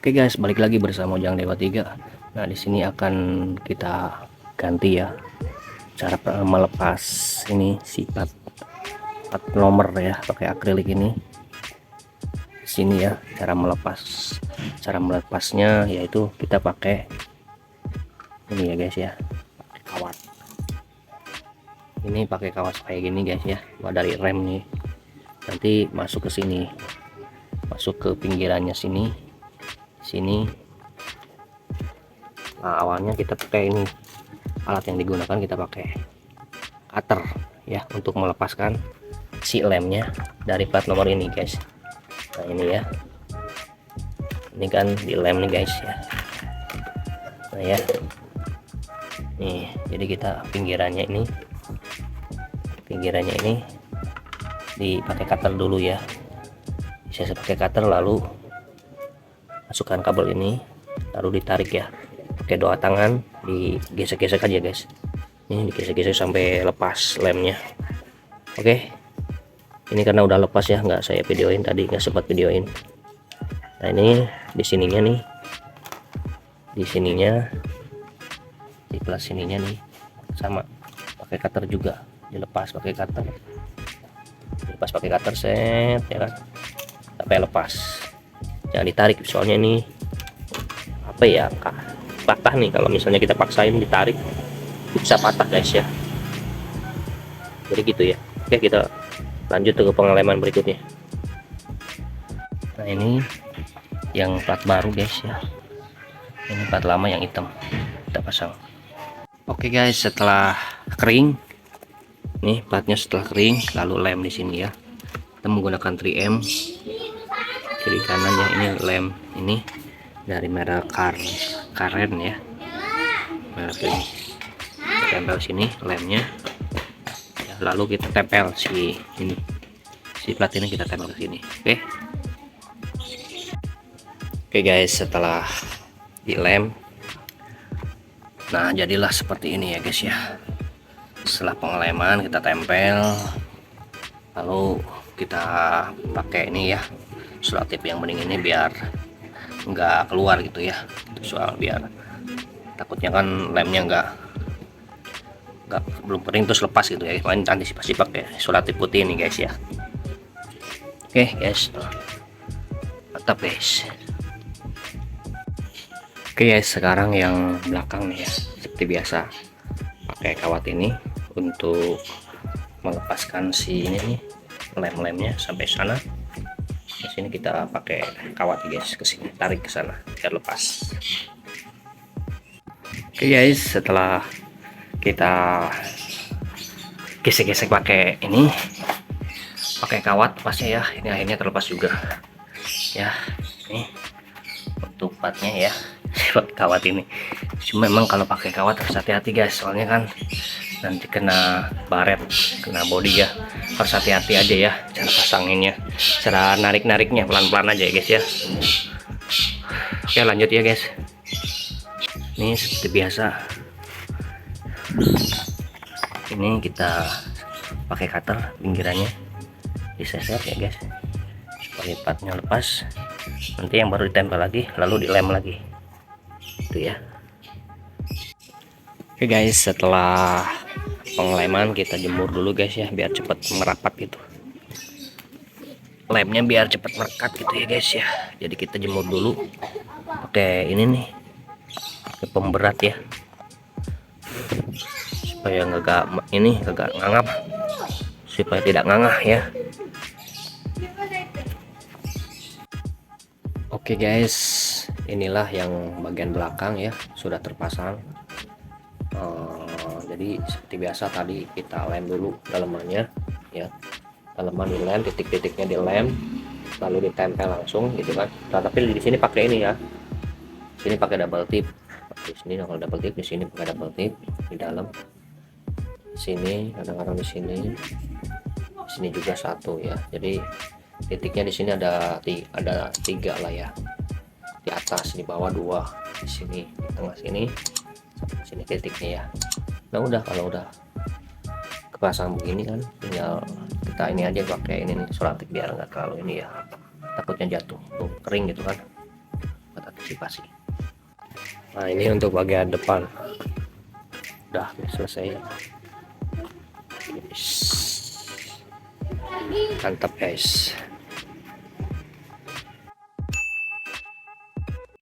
Oke guys, balik lagi bersama Ujang Dewa 3. Nah, di sini akan kita ganti ya cara melepas ini sifat plat nomor ya pakai akrilik ini. Di sini ya cara melepasnya yaitu kita pakai ini ya guys ya, pakai kawat. Ini pakai kawat kayak gini guys ya, dari rem nih. Nanti masuk ke sini, masuk ke pinggirannya sini. Nah, awalnya kita pakai ini, alat yang digunakan kita pakai cutter ya untuk melepaskan si lemnya dari plat nomor ini guys. Nah ini ya, ini kan di lem nih guys ya. Nah ya, nih jadi kita pinggirannya ini dipakai cutter dulu ya. Bisa pakai cutter, lalu masukkan kabel ini, lalu ditarik ya pakai dua tangan, digesek-gesek aja guys. Ini digesek-gesek sampai lepas lemnya. Oke, ini karena udah lepas ya, nggak saya videoin tadi, nggak sempat videoin. Nah ini di sininya nih, di plus sininya nih sama pakai cutter juga, dilepas pakai cutter, set ya kan, sampai lepas. Jangan ditarik, soalnya ini apa ya, patah nih kalau misalnya kita paksain ditarik, bisa patah guys ya. Jadi gitu ya. Oke, kita lanjut ke pengeleman berikutnya. Nah ini yang plat baru guys ya, ini plat lama yang hitam kita pasang. Oke guys, setelah kering nih platnya, setelah kering lalu lem di sini ya, kita menggunakan 3M kiri kanannya. Ini lem ini dari merek Karen ya, merek ini. Kita tempel sini lemnya ya, lalu kita tempel si plat ini, kita tempel ke sini. Oke guys, setelah dilem, nah jadilah seperti ini ya guys ya. Setelah pengeleman kita tempel, lalu kita pakai ini ya, selotip yang bening ini biar nggak keluar gitu ya. Soal biar takutnya kan lemnya nggak belum kering terus lepas gitu ya. Main antisipasi pakai selotip putih ini guys ya. Oke guys, mantap guys. Oke guys, sekarang yang belakang nih ya, seperti biasa pakai kawat ini untuk melepaskan si ini nih, lem-lemnya sampai sana. Di sini kita pakai kawat guys, ke sini tarik ke sana biar lepas. Oke guys, setelah kita gesek-gesek pakai ini, pakai kawat lepasnya ya, ini akhirnya terlepas juga ya. Ini untuk platnya ya, pakai kawat ini. Cuma memang kalau pakai kawat harus hati-hati guys, soalnya kan nanti kena baret, kena bodi ya. Harus hati-hati aja ya cara pasanginnya, cara narik-nariknya pelan-pelan aja ya guys ya. Oke lanjut ya guys. Ini seperti biasa, ini kita pakai cutter pinggirannya diseset ya guys, supaya platnya lepas. Nanti yang baru ditempel lagi, lalu dilem lagi itu ya. Oke guys, setelah pengeleman kita jemur dulu guys ya, biar cepat merapat gitu, lemnya biar cepat merekat gitu ya guys ya. Jadi kita jemur dulu pakai ini nih, pakai pemberat ya, supaya nggak ngangap, supaya tidak ngangah ya. Oke guys, inilah yang bagian belakang ya, sudah terpasang. Jadi seperti biasa tadi kita lem dulu dalemannya ya, daleman dilem, titik-titiknya dilem, lalu ditempel langsung gitu kan. Nah, tapi di sini pakai ini ya, sini pakai double tip, di sini kalau double tip, di sini pakai double tip di dalam sini, kadang-kadang di sini juga satu ya. Jadi titiknya di sini ada tiga lah ya, di atas, di bawah dua, di sini, di tengah sini titiknya ya. Nah udah, kalau udah kepasang begini kan, tinggal kita ini aja pakai ini nih, selotip biar nggak terlalu ini ya, takutnya jatuh tuh kering gitu kan. pasi. Nah ini untuk bagian depan udah selesai. Mantap guys.